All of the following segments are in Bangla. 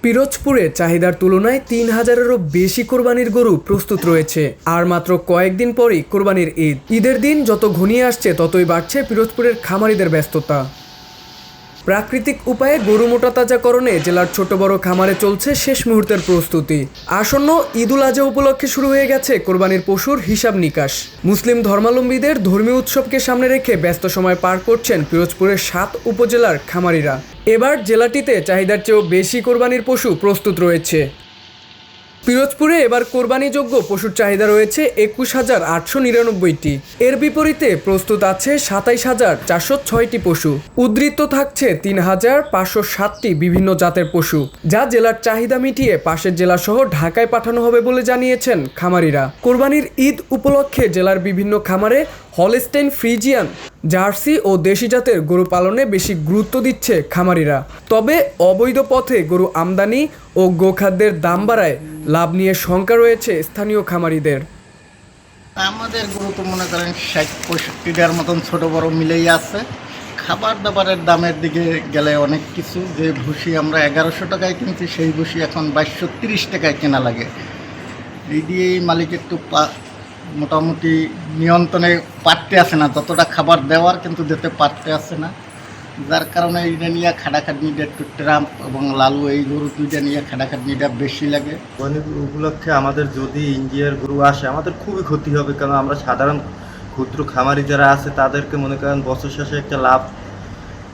পিরোজপুরে চাহিদার তুলনায় ৩,০০০-এরও বেশি কোরবানির গরু প্রস্তুত রয়েছে। আর মাত্র কয়েকদিন পরই কোরবানির ঈদের দিন যত ঘনিয়ে আসছে ততই বাড়ছে পিরোজপুরের খামারিদের ব্যস্ততা। প্রাকৃতিক উপায়ে গরু মোটাতাজাকরণে জেলার ছোট বড় খামারে চলছে শেষ মুহূর্তের প্রস্তুতি। আসন্ন ঈদুল আজহা উপলক্ষে শুরু হয়ে গেছে কোরবানির পশুর হিসাব নিকাশ। মুসলিম ধর্মাবলম্বীদের ধর্মীয় উৎসবকে সামনে রেখে ব্যস্ত সময় পার করছেন পিরোজপুরের ৭ উপজেলার খামারিরা। এবার জেলাটিতে চাহিদার চেয়েও বেশি কোরবানির পশু প্রস্তুত রয়েছে। পিরোজপুরে এবার কোরবানিযোগ্য পশুর চাহিদা রয়েছে ২১,৮৯৯টি। এর বিপরীতে প্রস্তুত আছে ২৭,৪০৬টি পশু। উদ্ধৃত থাকছে ৩,৫৬০টি বিভিন্ন জাতের পশু, যা জেলার চাহিদা মিটিয়ে পাশের জেলাসহ ঢাকায় পাঠানো হবে বলে জানিয়েছেন খামারিরা। কোরবানির ঈদ উপলক্ষে জেলার বিভিন্ন খামারে হলস্টেইন ফ্রিজিয়ান, জার্সি ও দেশি জাতের গরু পালনে বেশি গুরুত্ব দিচ্ছে খামারিরা। তবে অবৈধ পথে গরু আমদানি ও গোখাদ্যের দাম বাড়ায় লাভ নিয়ে শঙ্কা রয়েছে স্থানীয় খামারিদের। আমাদের গরু তো মনে করেন ৬০-৬৫টার মতন ছোট বড় মিলেই আছে। খাবার দাবারের দামের দিকে গেলে অনেক কিছু, যে ভুসি আমরা ১১০০ টাকায় কিনছি সেই ভুসি এখন ২২৩০ টাকায় কেনা লাগে। এই দিয়েই মালিক একটু মোটামুটি নিয়ন্ত্রণে পারতে আসে না, যতটা খাবার দেওয়ার কিন্তু দিতে পারতে আসে না, যার কারণে এইটা নিয়ে খাটাখাটনিটা একটু ট্রাম্প এবং লালু এই গরু দুইটা নিয়ে খাটাখাটনিটা বেশি লাগে। কোরবানির উপলক্ষে আমাদের যদি ইন্ডিয়ার গরু আসে আমাদের খুবই ক্ষতি হবে, কারণ আমরা সাধারণ ক্ষুদ্র খামারি যারা আছে তাদেরকে মনে করেন বছর শেষে একটা লাভ,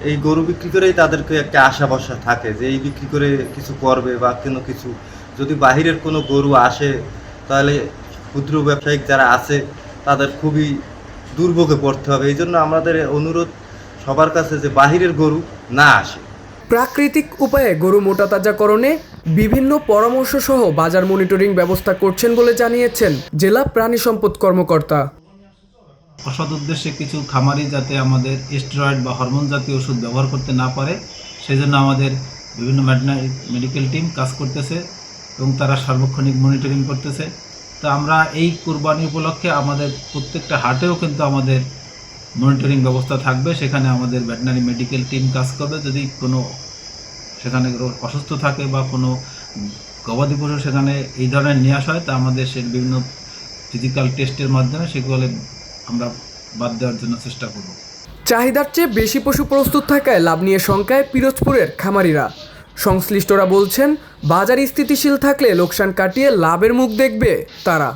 এই গরু বিক্রি করেই তাদেরকে একটা আশা ভরসা থাকে যে এই বিক্রি করে কিছু করবে বা কোনো কিছু। যদি বাহিরের কোনো গরু আসে তাহলে ক্ষুদ্র ব্যবসায়িক যারা আছে তাদের খুবই দুর্ভোগে পড়তে হবে। এই জন্য আমাদের অনুরোধ সবার কাছে যে বাহিরের গরু না আসে। প্রাকৃতিক উপায়ে গরু মোটাতাজাকরণে বিভিন্ন পরামর্শ সহ বাজার মনিটরিং ব্যবস্থা করছেন বলে জানিয়েছেন জেলা প্রাণী সম্পদ কর্মকর্তা। অসৎ উদ্দেশ্যে কিছু খামারি যাতে আমাদের স্টেরয়েড বা হরমোন জাতীয় ওষুধ ব্যবহার করতে না পারে সেই জন্য আমাদের বিভিন্ন মেডিকেল টিম কাজ করতেছে এবং তারা সার্বক্ষণিক মনিটরিং করতেছে। তো আমরা এই কুরবানি উপলক্ষে আমাদের প্রত্যেকটা হাটেও কিন্তু আমাদের মনিটরিং ব্যবস্থা থাকবে। সেখানে আমাদের ভেটেরিনারি মেডিকেল টিম কাজ করবে। যদি কোনো সেখানে অসুস্থ থাকে বা কোনো গবাদি পশু সেখানে এই ধরনের নিয়ে আসা হয় তা আমাদের সে বিভিন্ন ফিজিক্যাল টেস্টের মাধ্যমে সেগুলো আমরা বাদ দেওয়ার জন্য চেষ্টা করব। চাহিদার চেয়ে বেশি পশু প্রস্তুত থাকায় লাভ নিয়ে শঙ্কায় পিরোজপুরের খামারিরা। সংশ্লিষ্টরা বলছেন বাজার স্থিতিশীল থাকলে লোকসান কাটিয়ে লাভের মুখ দেখবে তারা।